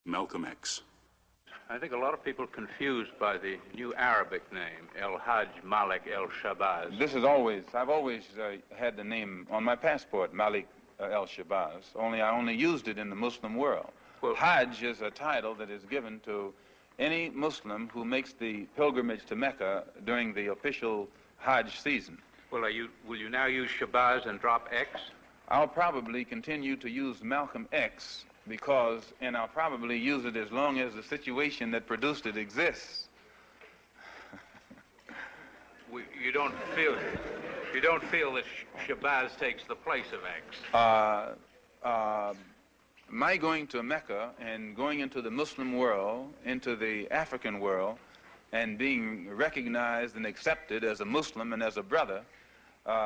Malcolm X. I think a lot of people are confused by the new Arabic name, El-Hajj Malik El-Shabazz. I've always had the name on my passport, Malik El-Shabazz, only I only used it in the Muslim world. Well, Hajj is a title that is given to any Muslim who makes the pilgrimage to Mecca during the official Hajj season. Well, will you now use Shabazz and drop X? I'll probably continue to use Malcolm X and I'll probably use it as long as the situation that produced it exists. You don't feel that Shabazz takes the place of X? My going to Mecca and going into the Muslim world, into the African world, and being recognized and accepted as a Muslim and as a brother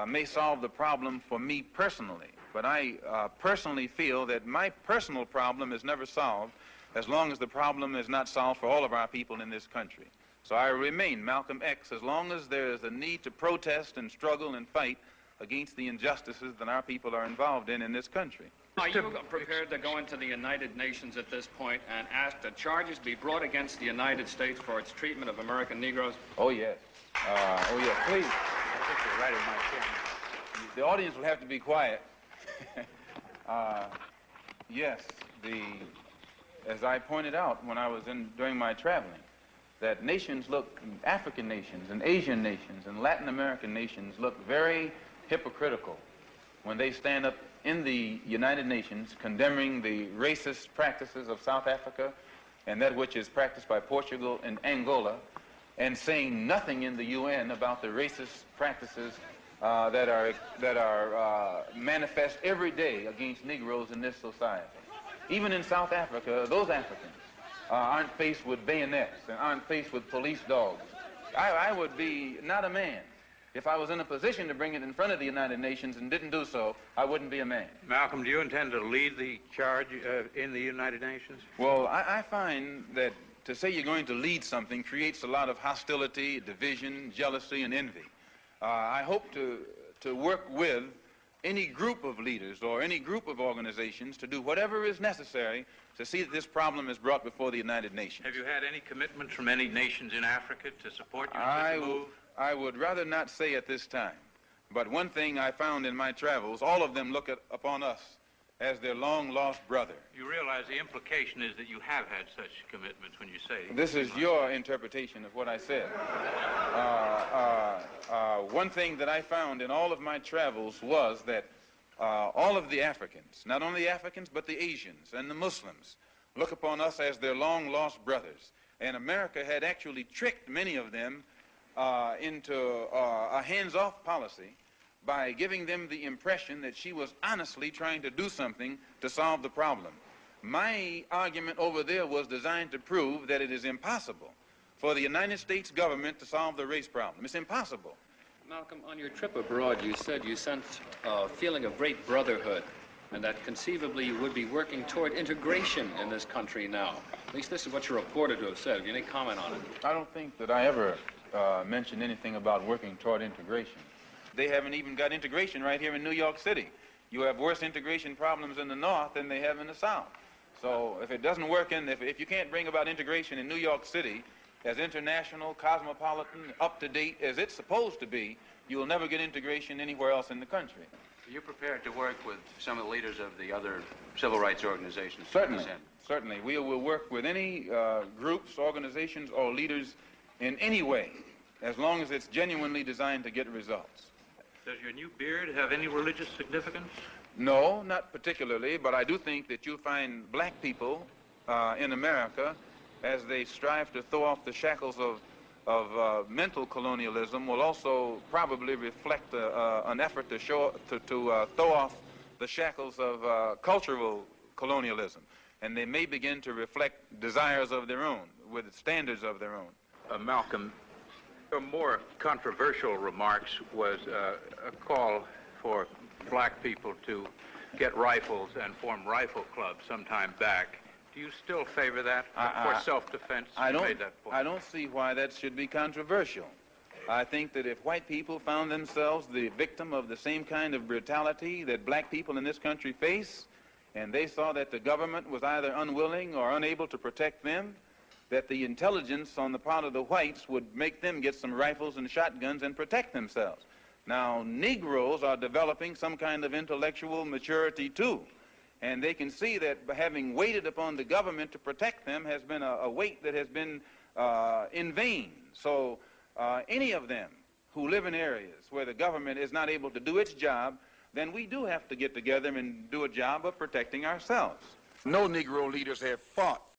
may solve the problem for me personally. But I personally feel that my personal problem is never solved as long as the problem is not solved for all of our people in this country. So I remain Malcolm X as long as there is a need to protest and struggle and fight against the injustices that our people are involved in this country. Are you prepared to go into the United Nations at this point and ask that charges be brought against the United States for its treatment of American Negroes? Oh, yes. Oh, yes, please. I think you're right in my chairman. The audience will have to be quiet. Yes, as I pointed out when I was during my traveling, that nations African nations and Asian nations and Latin American nations look very hypocritical when they stand up in the United Nations condemning the racist practices of South Africa and that which is practiced by Portugal and Angola, and saying nothing in the UN about the racist practices that are manifest every day against Negroes in this society. Even in South Africa, those Africans aren't faced with bayonets and aren't faced with police dogs. I would be not a man. If I was in a position to bring it in front of the United Nations and didn't do so, I wouldn't be a man. Malcolm, do you intend to lead the charge in the United Nations? Well, I find that to say you're going to lead something creates a lot of hostility, division, jealousy, and envy. I hope to work with any group of leaders or any group of organizations to do whatever is necessary to see that this problem is brought before the United Nations. Have you had any commitments from any nations in Africa to support you in such a move? I would rather not say at this time, but one thing I found in my travels, all of them look upon us as their long-lost brother. You realize the implication is that you have had such commitments when you say... This is your interpretation of what I said. One thing that I found in all of my travels was that all of the Africans, not only the Africans, but the Asians and the Muslims, look upon us as their long-lost brothers. And America had actually tricked many of them into a hands-off policy by giving them the impression that she was honestly trying to do something to solve the problem. My argument over there was designed to prove that it is impossible for the United States government to solve the race problem. It's impossible. Malcolm, on your trip abroad, you said you sensed a feeling of great brotherhood and that conceivably you would be working toward integration in this country now. At least this is what you're reported to have said. Have you any comment on it? I don't think that I ever mentioned anything about working toward integration. They haven't even got integration right here in New York City. You have worse integration problems in the North than they have in the South. So if it doesn't work if you can't bring about integration in New York City as international, cosmopolitan, up-to-date as it's supposed to be, you will never get integration anywhere else in the country. Are you prepared to work with some of the leaders of the other civil rights organizations? Certainly, certainly. We will work with any groups, organizations, or leaders in any way, as long as it's genuinely designed to get results. Does your new beard have any religious significance? No, not particularly, but I do think that you'll find black people in America, as they strive to throw off the shackles of mental colonialism, will also probably reflect an effort to throw off the shackles of cultural colonialism. And they may begin to reflect desires of their own, with standards of their own. Malcolm, your more controversial remarks was a call for black people to get rifles and form rifle clubs sometime back. Do you still favor that for self-defense? I don't see why that should be controversial. I think that if white people found themselves the victim of the same kind of brutality that black people in this country face, and they saw that the government was either unwilling or unable to protect them, that the intelligence on the part of the whites would make them get some rifles and shotguns and protect themselves. Now, Negroes are developing some kind of intellectual maturity too, and they can see that having waited upon the government to protect them has been a wait that has been in vain. So any of them who live in areas where the government is not able to do its job, then we do have to get together and do a job of protecting ourselves. No Negro leaders have fought